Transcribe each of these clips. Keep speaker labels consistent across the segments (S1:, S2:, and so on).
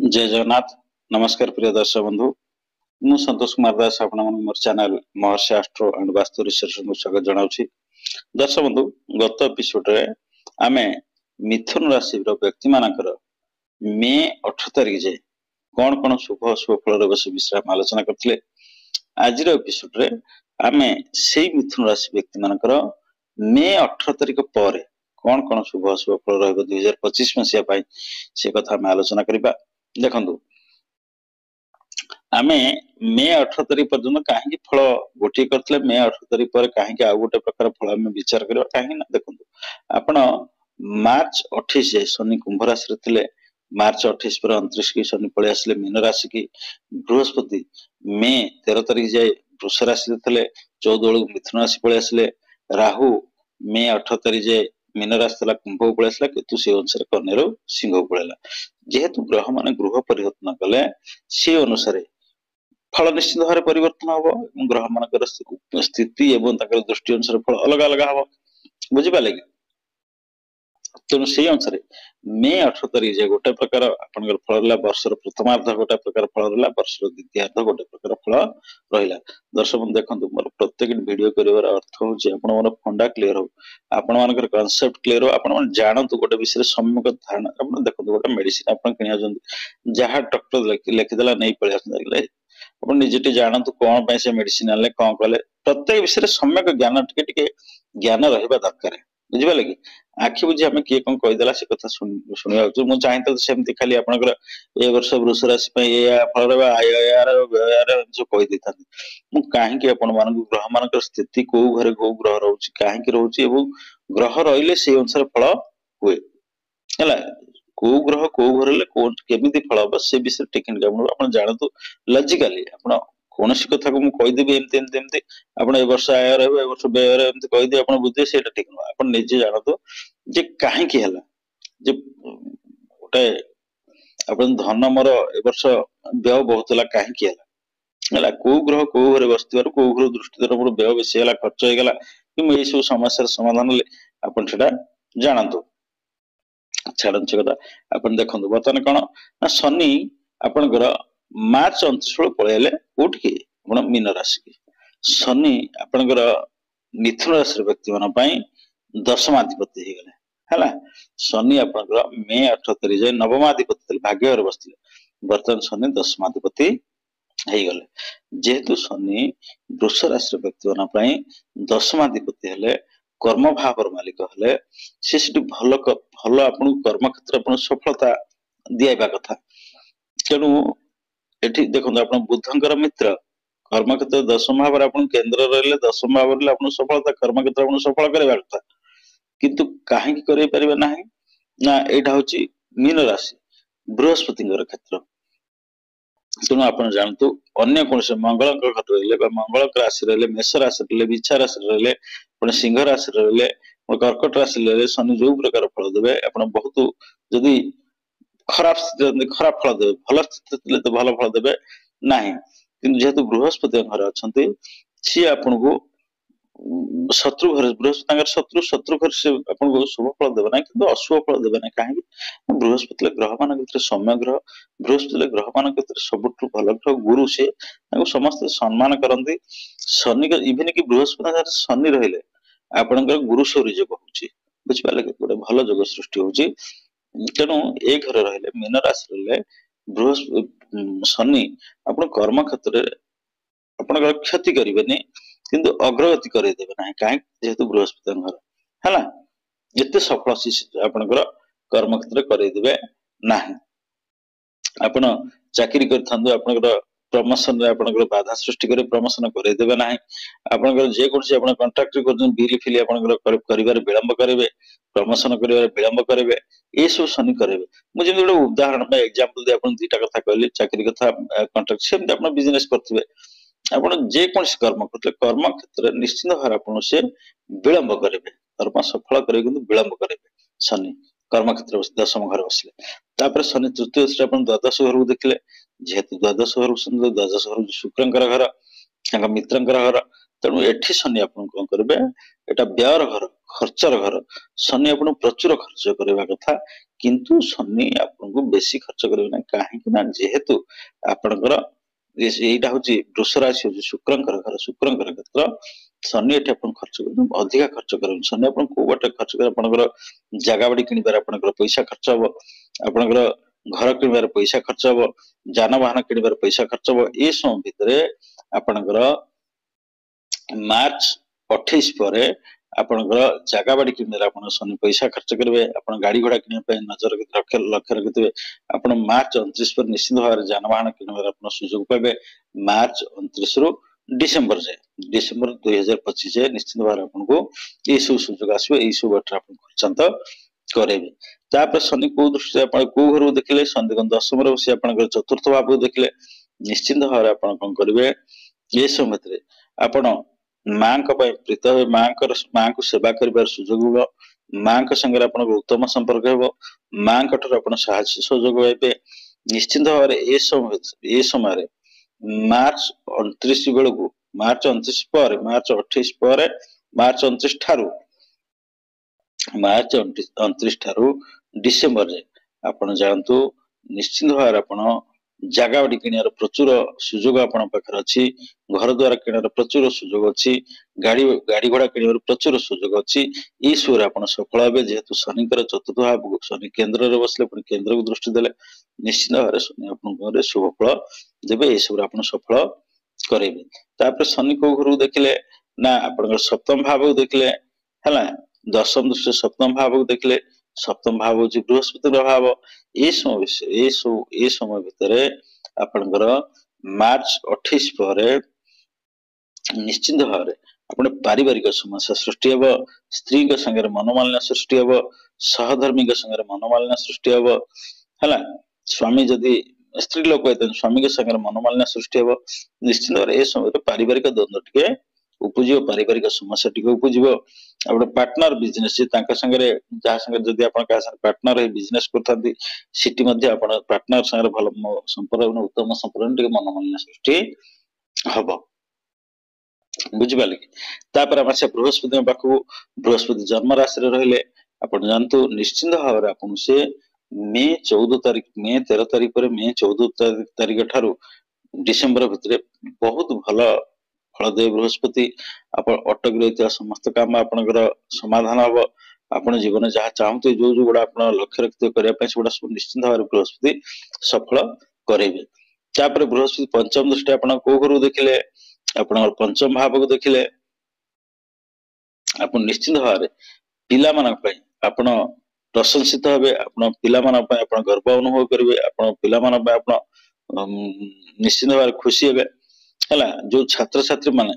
S1: जय जगन्नाथ। नमस्कार प्रिय दर्शक बंधु, मु संतोष कुमार दास आपण मोर channel Maharshi astro and vastu research को स्वागत जनाउछि। दर्शक बंधु, गत एपिसोड रे आमे मिथुन राशि रो व्यक्ति मानकर मे 18 तारिख जे कोन कोन शुभ अशुभ फल रो विषय आलोचना करथिले। आज रो एपिसोड रे आमे सेही मिथुन राशि व्यक्ति मानकर मे 18 तारिख पर कोन कोन शुभ अशुभ फल रहबो 2025 मसिया पाई से कथा हम आलोचना करिबा। देखंतु आमे मे 18 तारिख पर्यंत कहीं फल गोटे करथिले, मे 18 तारिख पर कहीं आउ गोटे प्रकार फल आमे विचार करबा। कहीं ना देखंतु आपण मार्च 28 जे शनि कुंभ राशि रे थिले, मार्च 28 पर 29 की शनि पळे आसले मीन राशि की। बृहस्पति मे 13 तारिख जे वृष राशि रे थिले, 14 बेलू मिथुन राशि पळे आसले। राहु मे 18 तारिख जे मीन राशि थला कुंभ पळे आसला, केतु से अनुसार कन्या सिंह पळेला। जेहेतु ग्रह माने गृह परिवर्तन कले से अनुसार फल निश्चित भाव परिवर्तन हम। ग्रह मान स्थिति एवं दृष्टि अनुसार फल अलग अलग हम, बुझिपारे कि। तेणु से अनुसार मे 18 तारिख जे गोटे प्रकार आपनकर फल रहा, वर्षर प्रथमार्ध गोटे प्रकार फल रहा, वर्षर द्वितीयार्ध गोटे प्रकार फल रहा। दर्शक बंधु देखंतु, मोर प्रत्येक वीडियो करिवार अर्थ होची आपण मन फंडा क्लियर हो, आपण मानकर कांसेप्ट क्लियर हो, आपण मन जानतु गोटे विषय सम्यक धारणा। आपण देखंतु गोटे मेडिसिन आपण किनिया जंदी जहा डॉक्टर लिखि देला नै पळे आसले, आपण निजेटी जानतु कोन पय से मेडिसिन आले कोन कले। प्रत्येक विषय सम्यक ज्ञान टिके ज्ञान रहबा दरकार, बुझिपाले कि। आखि बुझी हमें किए कौन कहीदेला से कथा शुणा मुझे चाहता सेमती खाली आपनकर ए वर्ष वृष राशि पे या फल यार जो कही था मु कहीं आपण मान ग्रह मान स्थिति को घरे को ग्रह रोचे कहीं रोचे एवं ग्रह रहिले से अनुसार फल हुए है। को ग्रह को घर केमी फल हम से विषय टेक्निक आप जानतु लॉजिकली। आप कौन कथा को मुझेदेवी एमती एमती एमती आप वर्ष आय रहे वर्ष व्यय एमती कहीदे आप बुझे से ठीक नुह। आप निजे जानतु जे कहीं जे गोटे आप धन मोर ए वर्ष व्यय बहुत है कहीं को ग्रह को घरे बस को ग्रह दृष्टि मोर व्यय बेसी है खर्च होगा कि यही सब समस्या समाधान आप जानतु। छाड़ कथा आप देखो बर्तमान कौन ना शनि आपणकर मार्च 29 पलैले कौटि मीन राशि की। शनि आपणकर मिथुन राशि व्यक्ति मान दशमाधिपति हो गले है। शनि आपणकर मे 18 तारिख जाए नवमाधिपति भाग्य घरे बसते, बर्तमान शनि दशमाधिपति हो गले। जेहेतु शनि वृष राशि व्यक्ति मान दशमाधिपति हेले कर्म भाव मालिक हेले से भल भल आपन कर्म क्षेत्र आप सफलता दिया कथा। तेणु एठी देखो आप बुधंकर मित्र कर्म क्षेत्र दशम भाव आप केन्द्र रही दशम भाव आप सफलता कर्म क्षेत्र आप सफल करवा कथा, किंतु कहीं कर ना यहाँ हूँ मीन राशि बृहस्पति क्षेत्र। तेणु आप जानतु अन्य कौन से मंगल क्षेत्र रही मंगल राशि रही मेष राशि रही विछा राशि रही सिंह राशि रही कर्कट राशि रही शनि जो प्रकार फल देवे आप बहुत जदि खराब स्थिति खराब फल देवे, भल स्थिति तो भल फल देवे ना। कि जेहेतु बृहस्पति घर अच्छा सी आपन को शत्रु घर बृहस्पति शत्रु शत्रु घर से आपको शुभ फल देवे ना कि अशुभ फल देवे ना। कहीं बृहस्पति ग्रह मान समय ग्रह, बृहस्पति ग्रह मान सबुठ भल ग्रह गुरु से समस्त सम्मान करती। शनि इवन कि बृहस्पति शनि रहिले आपणकर गुरु शौर्य जोग हो, बुझिपारे गोटे भल जोग सृष्टि होची। तेणु ए घर रहिले मीन राशि रहिले बृहस्पति शनि आप कर्म क्षेत्र में क्षति करेंगे किंतु अग्रगति करदेवे ना। कहीं जेहेतु बृहस्पति घर है जिते सफल आपणकर कर्म क्षेत्र करदेवे ना। आप चाकरी कर प्रमोशन आपनकर बाधा सृष्टि कर प्रमोशन करदेवे ना। आपनकर जेकोसी कंट्राक्ट बिल फिल कर विलंब करेंगे, प्रमोशन कर विलंब करेंगे, ये सब शनि करेंगे। मुझे गोटे उदाहरण एग्जांपल दी आप दुईटा कथा कहली चाकरी कथा कंट्राक्ट सेमती आप बिजनेस करते आप जेकोसी कर्म करते कर्म क्षेत्र में निश्चित भाव आप से विलंब करेंगे, कर्म सफल करेंगे किंतु विलंब करेंगे। शनि कर्म क्षेत्र दशम घर बसले शनि तृतीय द्वादश घर को देखिले, जेहेतु द्वादश घर द्वादश घर शुक्रंकर घर मित्रंकर घर। तेणु एठी शनि आप कौन करेंगे, एटा व्ययर घर खर्चर घर। शनि आप प्रचुर खर्च करवा कथा किंतु शनि आपको बेसी खर्च करेंगे ना कहीं जेहेतु आपणकर यहीटा हूँ वृष राशि हूँ शुक्रंकर घर शुक्रंकर क्षेत्र शनि एटी खर्च कर अधिका खर्च करें शनि आप बाटे खर्च कर जगह बाड़ी किणवार पैसा खर्च हम आपणकर घर किणवार पैसा खर्च हम जानवाहन किणवार पैसा खर्च हम ये समय भितर आपणकर मार्च 28 पर आपणकर जगह बाड़ी किणवार आप शनि पैसा खर्च करेंगे आप गाड़ी घोड़ा किणवा नजर लक्ष्य रखिथे आप मार्च 29 पर निश्चित भाव में जानवाहन किणवार आप सुजोग पाइबे मार्च 29 रु डिसेम्बर जाए डिसेम्बर 2025 जाए निश्चित भाव आपको ये सब सुजोग आसो यही सब बाटर आप खर्चांत करेंगे तापर शनि कौ दृष्टि कौ घर देखिले शनि देखो 10 बसी आप चतुर्थ भाव को देखिले निश्चित भाव में आप करेंगे ये समय आपण माँ प्रीत माँ को सेवा कर सुजोग माँ संगे आप उत्तम संपर्क हो माँ साहस्य सहयोग पाइबे निश्चित भाव में ये समय मार्च 29 बेलू मार्च 29 पर मार्च 28 पर मार्च 29 ठारू मार्च 29 ठारू डिसेम्बर जाए आप जानतु निश्चित भाव आप जगह बाड़ी किणार प्रचुर सुजोग आपण पाखर अच्छी घर द्वार किणार प्रचुर सुजोग अच्छी गाड़ी घोड़ा किणार प्रचुर सुजोग अच्छी ये सब आप सफल हे जेहेतु शनिकर चतुर्थ भाव शनि केन्द्र में बसले केन्द्र को दृष्टि देले निश्चित भाव में शनि आप शुभ फल देवे ये सब आप सफल करेंगे शनि को घर देखिले ना आप सप्तम भाव को देखिले है दशम दृष्टि सप्तम भाव को देखिले सप्तम भाव हूँ बृहस्पति भाव ये समय भितर आपणकर मार्च 28 पर निश्चित भाव में अपने पारिवारिक समस्या सृष्टि हम स्त्री संगे मनोमालिन्य सृष्टि हम सहधर्मी संगे मनोमालिन्य सृष्टि हम है स्वामी जदि स्त्री लोक स्वामी के संगे मनोमालिन्य सृष्टि हम निश्चित भाव में समय पारिवारिक द्वंद्व टे उपजीव पारिवारिक समस्या टी उपजीव आप पार्टनर बिजनेस संगे जहाँ संगे जदि आप पार्टनर बिजनेस करते पार्टनर संगे भल संपर्क उत्तम संपर्क मनोमालिन्य सृष्टि हम बुझिपारे कि बृहस्पति पाखु बृहस्पति जन्म राशि रहिले आप जानतु निश्चिंत भाव में आपन से मे 14 तारीख मे 13 तारीख पर मे 14 तारीख ठारू डिसेम्बर भितर बहुत भल फल दे बृहस्पति आप अटक रही समस्त काम आपंकर समाधान हम आप जीवन जहाँ चाहते जो जो गुड़ा आप लक्ष्य रखते करने सब निश्चिंत भाव में बृहस्पति सफल करेंगे बृहस्पति पंचम दृष्टि आप घर देखिले आप पंचम भाव को देखिले आप निश्चिंत भाव में पिला आप प्रशंसित हे आप पिला गर्व अनुभव करेंगे आप पिला निश्चिंत भाव खुशी हे है जो छात्र छात्री माने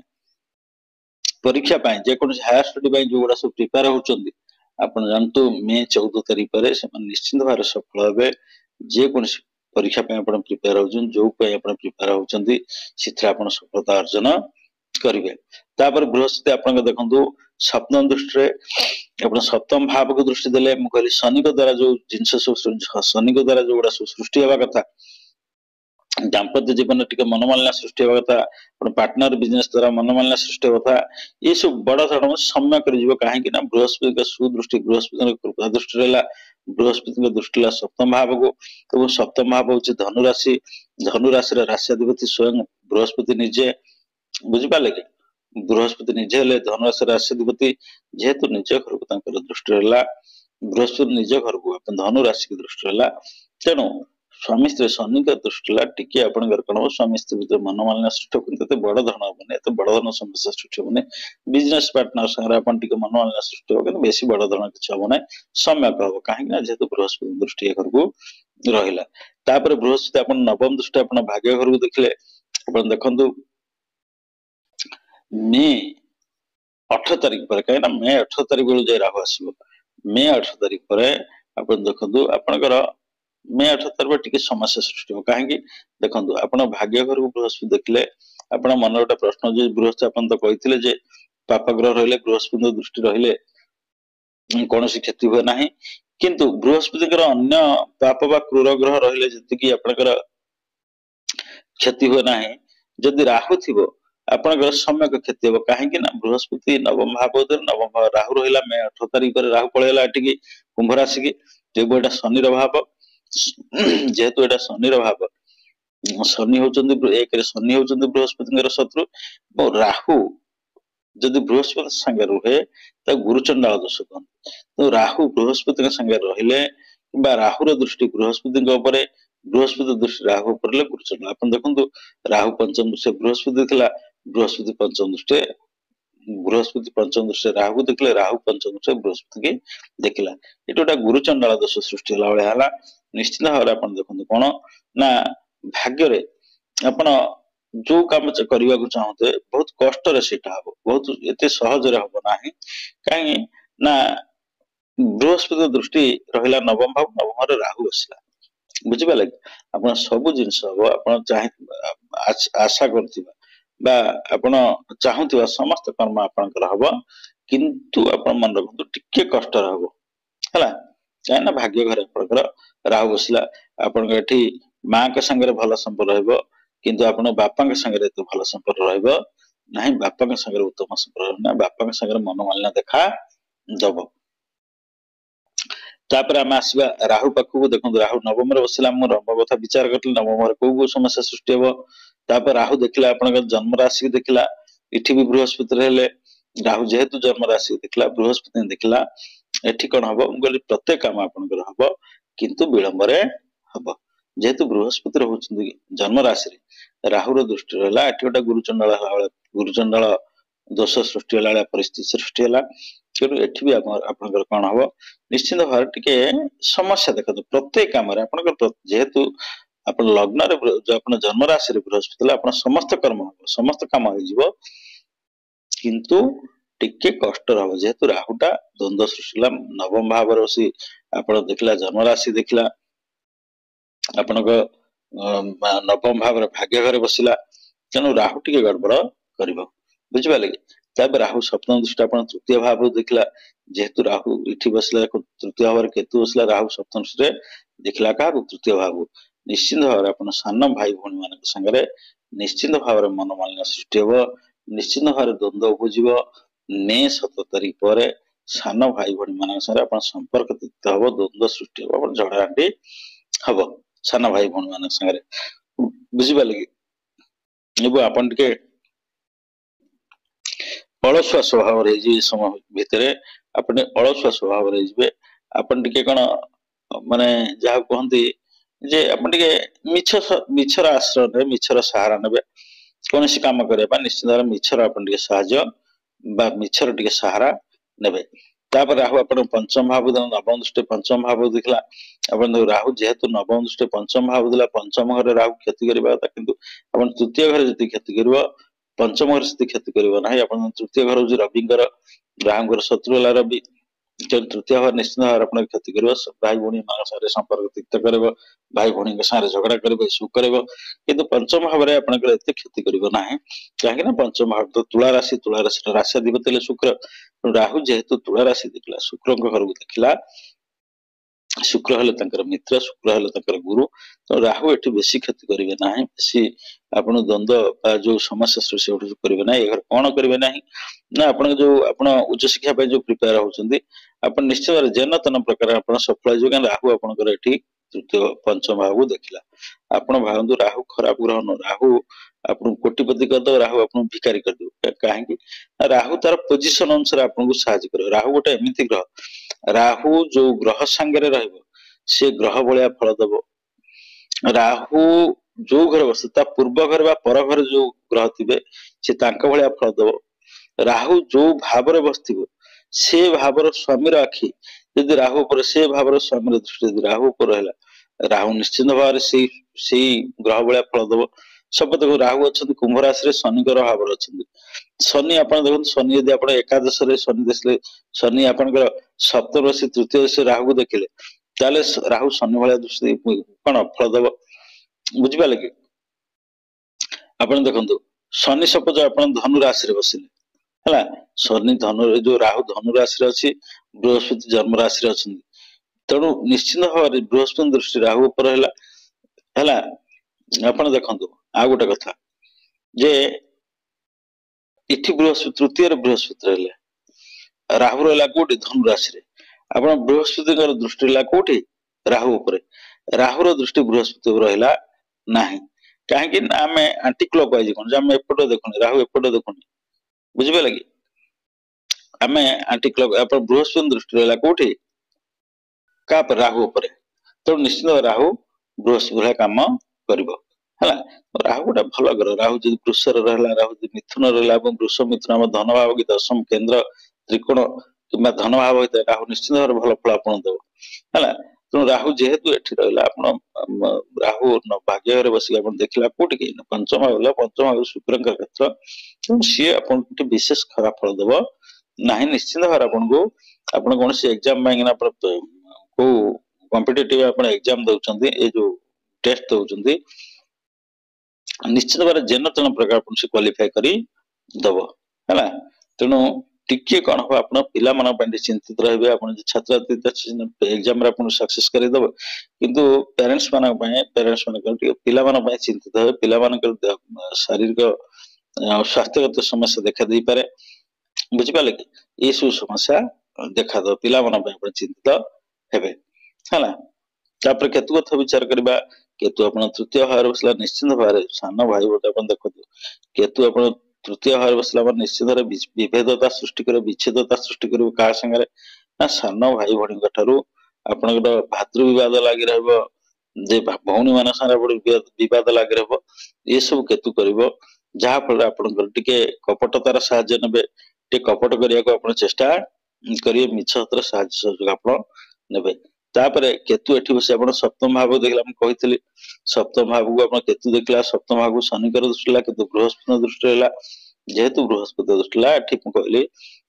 S1: परीक्षा जेको हायर स्टडी जो गुड़ा सब प्रिपेयर होती आप जानतु मे 14 तारीख पर निश्चिंत भाव सफल हे जेको परीक्षा प्रिपेयर हो जो प्रिपेयर होती सफलता अर्जन करेंगे बृहस्पति आप देखो सप्तम दृष्टि आप सप्तम भाव को दृष्टि देले कहली शनि द्वारा जो जिनस शनि द्वारा जो गुड़ा सब सृष्टि हवा कथा दाम्पत्य जीवन टी मनोमालिन्य सृष्टि हवा कथा पार्टनर बिजनेस द्वारा मनोमालिन्य सृष्टि होता ये सब बड़ धरण सम्य कर कहीं बृहस्पति सुदृष्टि बृहस्पति कृपा दृष्टि रहा बृहस्पति दृष्टि सप्तम भाव को सप्तम भाव हूँ धनु राशि राशिधिपति स्वयं बृहस्पति निजे बुझिपारे कि बृहस्पति निजे धनु राशि राशिधिपति जेहेतु निज घर को दृष्टि रहा बृहस्पति निज घर को धनु राशि की दृष्टि रहा तेणु स्वामी स्त्री शनि का दृष्टि टी आप स्वामी स्त्री भर मनोमालिन्य सृष्टि होते बड़ धरण हेनी एत बड़ धरण समस्या सृष्टि होनी बिजनेस पार्टनर संगे आप मनोमालिन्य सृष्टि हो बेसी बड़ धरण किसी हम ना सम्यक हम कहीं जेहेतु बृहस्पति दृष्टि घर को रहा बृहस्पति आप नवम दृष्टि आप भाग्य घर को देखिले आप देखु मे 18 तारीख पर कहीं मे 18 तारीख बेलू जाए राहु आसो मे 18 तारीख पर आप देखु आपंकर मे 18 तारीख टी समस्या सृष्टि हो कहीं देखो आप भाग्य घर को बृहस्पति देखिले आप मन गोटे प्रश्न जो बृहस्पति आप तो कहते पाप ग्रह रही बृहस्पति दृष्टि रही कौन क्षति हुए ना किंतु बृहस्पति अन्य पाप व क्रूर ग्रह रही जी आपंकर क्षति हुए ना जदि राहु थी आपंकर सम्यक क्षति हम कहीं बृहस्पति नवम भाव नवम भाव राहु रहा मे 18 तारीख पर राहु पलैला कुंभ राशि की तेबु एटा शनि भाव जेहेतु एटा शनि भाव शनि होचंदी एक शनि होचंदी बृहस्पति शत्रु और राहु जदि बृहस्पति संगे रुहे तो गुरुचंडाल दोष कहते तो राहु बृहस्पति संगे रहिले कि राहुर दृष्टि बृहस्पति बृहस्पति दृष्टि राहु पड़े गुरुचंडाल आप देखो राहु पंचम दृष्टि बृहस्पति थिला बृहस्पति पंचम दृष्टि बृहस्पति पंचम दृष्टि राहु देखले राहु पंचम दृष्टि बृहस्पति की देखला ये गोटा गुरुचंडाल दोष सृष्टि होला बेले हला निश्चित भाव आप देखो कौन ना भाग्य आपण जो काम करने को चाहते बहुत कष्ट हम बहुत एत सहज हम ना कहीं ना बृहस्पति दृष्टि रहा नवम भाव नवम राहु बसला बुझिपारे आप सब जिन आशा कर चाहूबा समस्त कर्म आपंकर हम किंतु आप मन रखु टिके कष्ट है कहीं भाग्य घर आपंकर राहु बसला आपण माँ के संगे भल संपर्क किंतु आप बापा संगे भल संपर्क रहा बापा संगे उत्तम संपर्क ना बापा संगे मनोमालिन्य देखा दब तापर आम आसवा राहु पाखक देखो राहु नवम बसला रंभ कथा विचार कर नवम कौ समस्या सृष्टि हम तापर राहु देखला आप जन्म राशि देखला इठी भी बृहस्पति रहे राहु जेहेतु जन्म राशि देखला बृहस्पति देखला एठी कौन हम प्रत्येक काम आपंकर हम किंतु विलंब हम जेहेतु बृहस्पति रोचे जन्म राशि राहुर दृष्टि रहा एटी गोटे गुरुचंडाल दोष सृष्टि है परिस्थिति सृष्टि है तेणु एटी भी आपंकर कौन हम निश्चित भाव टे समस्या देखते प्रत्येक कम जेहेतु आप लग्न जो आप जन्म राशि बृहस्पति आप समस्त कर्म हम समस्त कम हो किंतु टिके कष्ट हम जेहेतु राहुटा द्वंद्व सृष्टि नवम भाव बसी आप देखला जन्म राशि देखला आपण नवम भाव भाग्य घर बसला तेणु राहु टी गड़बड़ कर बुझिपारे कि राहु सप्तम दृष्टि आप तृतीय भाव देखला जेहेतु राहु इठी बसला तृतीय भाव केतु बसला राहु सप्तम दृष्टि देखला क्या तृतीय भाव निश्चित भाव आप सान भाई भौणी मान संगे निश्चित भाव मनोमालिन्य सृष्टि हम निश्चित भाव द्वंद्व उपजीव मे 17 तारीख पर सान भाई भौणी मान संपर्क तीक्त हम द्वंद्व सृष्टि हम झगड़ाटी हम सान भाई भौणी मान संगे बुझिपारे कि आपन टिके अलसुआ स्वभाव रही समय भितर अपने अलसुआ स्वभाव रही आपन टिके कौन माने जहाँ कहती जे अपन टिके मिछर आश्रय मिछर सहारा ने कौन सी काम करने निश्चित भाव मिछर अपन टिके साहाय्य मिछर टिके सहारा ने तापर राहु आप पंचम भाव नवम दृष्टि पंचम भाव देखला आप राहु जेहेतु नवम दृष्टि पंचम भाव देला पंचम घर राहु क्षति करवा किंतु आप तृतीय घर जी क्षति कर पंचम घर से क्षति करना तृतीय घर हूँ रवि राहु शत्रु है रवि तृतीय भाव निश्चित भाव आप क्षति कर भाई भौणी मान संपर्क तीक्त कर भाई भौणी सारे झगड़ा कर सुख कर किंतु पंचम भाव में आपंकर एत क्षति करना कहीं पंचम भाव तो तुला राशि राशिधिपति शुक्र राहु जेहेतु तुला राशि देखला शुक्र घर को देखला शुक्र हेल्ले मित्र शुक्र हेल्ले गुरु तो राहु एटी बेसी क्षति करेंगे ना बेसी आप द्वंद्व जो समस्या सृष्टि करेंगे ना ये कौन करेंगे ना ना आप जो आप उच्च शिक्षा जो प्रिपेयर होती आप निश्चित भाव जेन तेन प्रकार आप सफल हो राहु आपंकर ये तृतीय पंचम भाव को देखला आप भावतु राहु खराब ग्रह न राहु आप कोटिपति करदे राहु आप भिकारी करदे कहीं राहु तार पोजिशन अनुसार आपको साहय कर राहु गोटे एमती ग्रह राहु जो ग्रह सांगे रे ग्रह भाया फल दब राहु जो घर बस पूर्व घर पर घर जो ग्रह थे सी भाया फल दब राहु जो भाव बस से भावर स्वामी आखि यदि राहु पर से भावर स्वामी दृष्टि राहु पर रहा राहु निश्चित भाव से ग्रह भाया फल दब सब देखो राहु अच्छा कुंभ राशि शनि भाव अच्छा शनि आप देखो शनि यदि आप एकादश शनि देखले शनि आपंकर सप्तम राशि तृतीय राशि राहु को देखले ताले राहु शनि भाया दृष्टि कौन फल दब बुझिपारे कि आप देखो शनि सपोज आप धनु राशि बसिले है शनि धनु जो राहु धनु राशि अच्छी बृहस्पति जन्म राशि अच्छा तेणु निश्चित भाव बृहस्पति दृष्टि राहु पर है आप देखो आ गोटे कथा जे इठी बृहस्पति तृतीय बृहस्पति रहा राहु रहा गोटे धनु राशि ଆପଣ ବୃହସ୍ପତିଙ୍କର ଦୃଷ୍ଟି ହେଲା କୋଉଠି ରାହୁ ଉପରେ ରାହୁର ଦୃଷ୍ଟି ବୃହସ୍ପତି ଉପରେ ରହିଲା ନାହିଁ କାହିଁକି ନା ଆମେ ଆଣ୍ଟି କ୍ଲକ୍ ୱାଇଜ କଣ ଆମେ ଏପଟ ଦେଖୁନି ରାହୁ ଏପଟ ଦେଖୁନି ବୁଝିପାରିଲେ କି ଆମେ ଆଣ୍ଟି କ୍ଲକ୍ ଆପଣ ବୃହସ୍ପତି ଦୃଷ୍ଟି ରହିଲା କୋଉଠି का राहु उपर तो निश्चित राहु बृहस्पति भलिया काम करिवो हला राहु गोटे भल ग्रह राहु जदि वृषर रहला राहु जदि मिथुन रहला ଏବଂ वृष मिथुन हम धन भाव की दशम केंद्र त्रिकोण किंबा धन भाव होता राहु निश्चित भाव भल फल आपण देव हला तो राहु जेहेतु एठी रहला आपण राहु भाग्य रे बसी आपण देखला कोठी के पंचम भाव शुक्रंकर क्षेत्र तो सी आपण विशेष खराब फल देव नाही निश्चित भाव आपण को आपण कौन सी एग्जाम मांगना को कॉम्पिटिटिव आपण एग्जाम दउचंदी ए जो टेस्ट दउचंदी निश्चित भाव जेन तेन प्रकार आपण से क्वालिफाई करी दबो हैला तेनु टिके कोन हो आपण पिला मन पय चिंतित रहबे आपण छात्र छात्री एग्जाम रे आपण सक्सेस करी दबो किंतु पेरेंट्स मन टिके पिला मन पय चिंतित है पिला मन शारीरिक स्वास्थ्यगत समस्या देखा दे पारे बुझि पाले कि ये सब समस्या देखा दो पिला मन पय चिंतित हेबे हैला तापर केतु कथा विचार करबा केतु आपण तृतीय भाव बसला निश्चित भाव सान भाई बोटे आपण देखो केतु आपण तृतीय भाव बसला पर निश्चित भाव विभेदता सृष्टि करे विच्छेदता सृष्टि करे का संगे ना सान भाई भणी गठारु आपण भातृ विवाद लागि रहबो जे भौणी मान सारा विवाद लागि रहबो ये सब केतु करबो जहा फल आपण टिके कपटतार सहाय्य नेबे टे कपट करिया को आपण चेष्टा करिए मिछतर सहाय्य सहयोग आपण नेबे तापरे केतु एठी बसे आपण सप्तम भाव देखला हम कहितली सप्तम भाव को आपण केतु देखला सप्तम भाव को शनि कर दृष्टिला केतु बृहस्पति दृष्टि रहला जेहेतु बृहस्पति दृष्टिला एठी हम कहली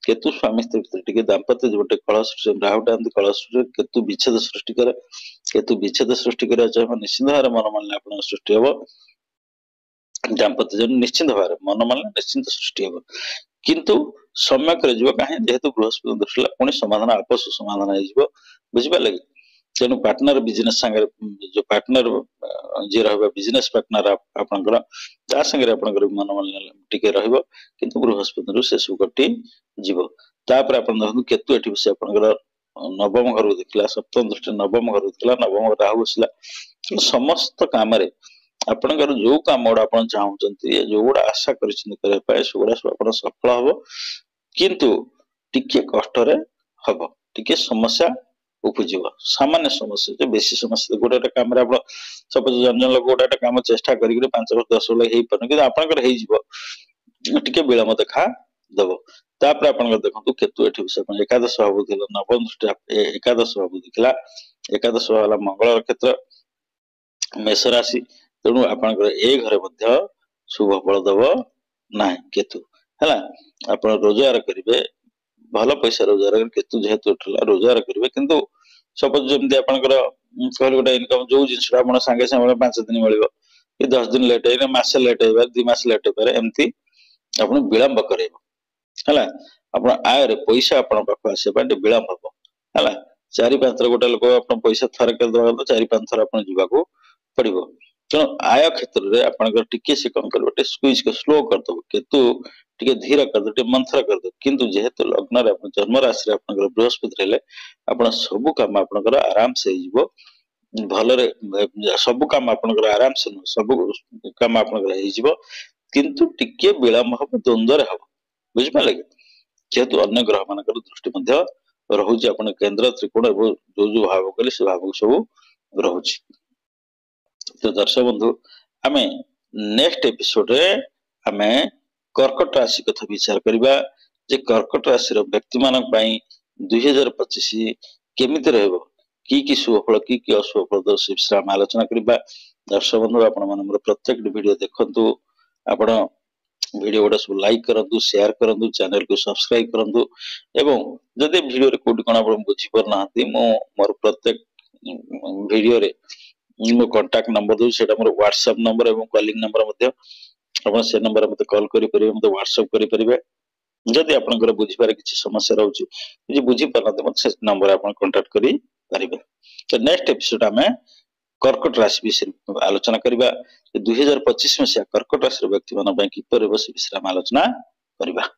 S1: केतु स्वामी स्त्री भीतर टिके दाम्पत्य जीवन कलह सृष्टि राहुटा कलह सृष्टि केतु विच्छेद सृष्टि करे केतु विच्छेद सृष्टि करिया चाहे निश्चित भाव मन मानले आपण सृष्टि हबो दाम्पत्य जीवन निश्चित भाव मन मानले निश्चित सृष्टि हबो किंतु समय करे जीव काहे जेहेतु बृहस्पति दृष्टिला पुणी समाधान आपस समाधान हो जीव बुझि पाले तेणु पार्टनर बिजनेस संगे जो पार्टनर जे रहबा बिजनेस पार्टनर आपनकर ता संगे आपनकर मन मन टिके रहबो किंतु बृहस्पति रु शेष कटी जीव तापर आपन देखु केतु एठी बसे आपनकर नवम घर देखला सप्तम दृष्टि नवम घर देखला नवम राहु बसला समस्त काम रे आपनकर जो काम ओडा आपन चाहउचंती जो ओडा आशा करिसनि करे पाए सोडा सब आपन सफल हबो किंतु टिके कष्ट रे हबो टिके समस्या उपजीव सामान्य समस्या जो बेसी समस्या गोटे काम रे सपोज जन लोक गोटे काम चेष्टा करी 5 वर्ष 10 वर्ष हेई परन कि आपनकर हेई जीवो टिके विलंब देखा दबो तापर आपनकर देखंतु केतु एठी विषय अपन एकादश भाव दिला नवम दृष्टि एकादश भाव दिखला एकादश वाला मंगल क्षेत्र मेष राशि तेणु आपनकर ए घरे मध्य शुभ फल दबो नाही केतु हला आपण रोजगार करिवे भल पैसा रोजगार केतु जेहेतु उठला रोजगार करिवे किंतु सपोज जेमति आपनकर कहल गोटा इनकम जो जिंस आपण संगे संगे 5 दिन मिलिबो कि 10 दिन लेट है मास लेट है 2 मास लेट है एमती आपण विलंब करेबो हला आपण आय रे पैसा आपण पाख आसे बाटे विलंब हबो हला 4-5 थर गोटा लोक आपण पैसा थर के दवा तो 4-5 थर आपण जीवा को पड़िबो तेणु आय क्षेत्र रे आपनकर टिके से कम करबटे स्क्वीज के स्लो कर दो केतु टिके धीर कर दो मंथर कर दो किंतु जेहेतु लग्न रे अपन जन्म राशि रे आपनकर बृहस्पति रहले आपण सब काम आपनकर आराम से जीवो भल रे सब काम आपनकर आराम से सब काम आपनकर हे जीवो किंतु टिके विलंब हो द्वंद्व रे हो बुझ पाले जेहेतु अन्य ग्रह मानकर दृष्टि मध्य रहुची आपण केंद्र त्रिकोण जो जो भाव कले से भाव सब रहुची तो दर्शक बंधु आमे नेक्स्ट एपिसोड रे आमे कर्कट राशि कथा विचार करिबा जे कर्कट राशि रो व्यक्ति मानक पई 2025 केमिति रहबो की शुभ फल की अशुभ फल दर्शक विश्राम आलोचना करिबा दर्शक बंधु आपण मन हमर प्रत्येक वीडियो देखंतु आपण वीडियो गोटा सब लाइक करंतु शेयर करंतु चैनल को सब्सक्राइब करंतु एवं जदि वीडियो रे कोडी कोन आपण बुझी पर नाहंती मो मोर प्रत्येक वीडियो रे मो कांटेक्ट नंबर दउ सेटा मोर व्हाट्सएप नंबर एवं कॉलिंग नंबर मध्ये आपण से नंबर मते कॉल करि परिबे मते व्हाट्सएप करि परिबे जदि आपनकर बुझी पारे किछि समस्या रहउची जे बुझी परनते मते से नंबर आपण कांटेक्ट करि परिबे तो नेक्स्ट एपिसोड में कर्कट राशि विषय आलोचना करिबा 2025 में से कर्कट राशि व्यक्ति मन पय किपर बस विश्राम आलोचना करिबा।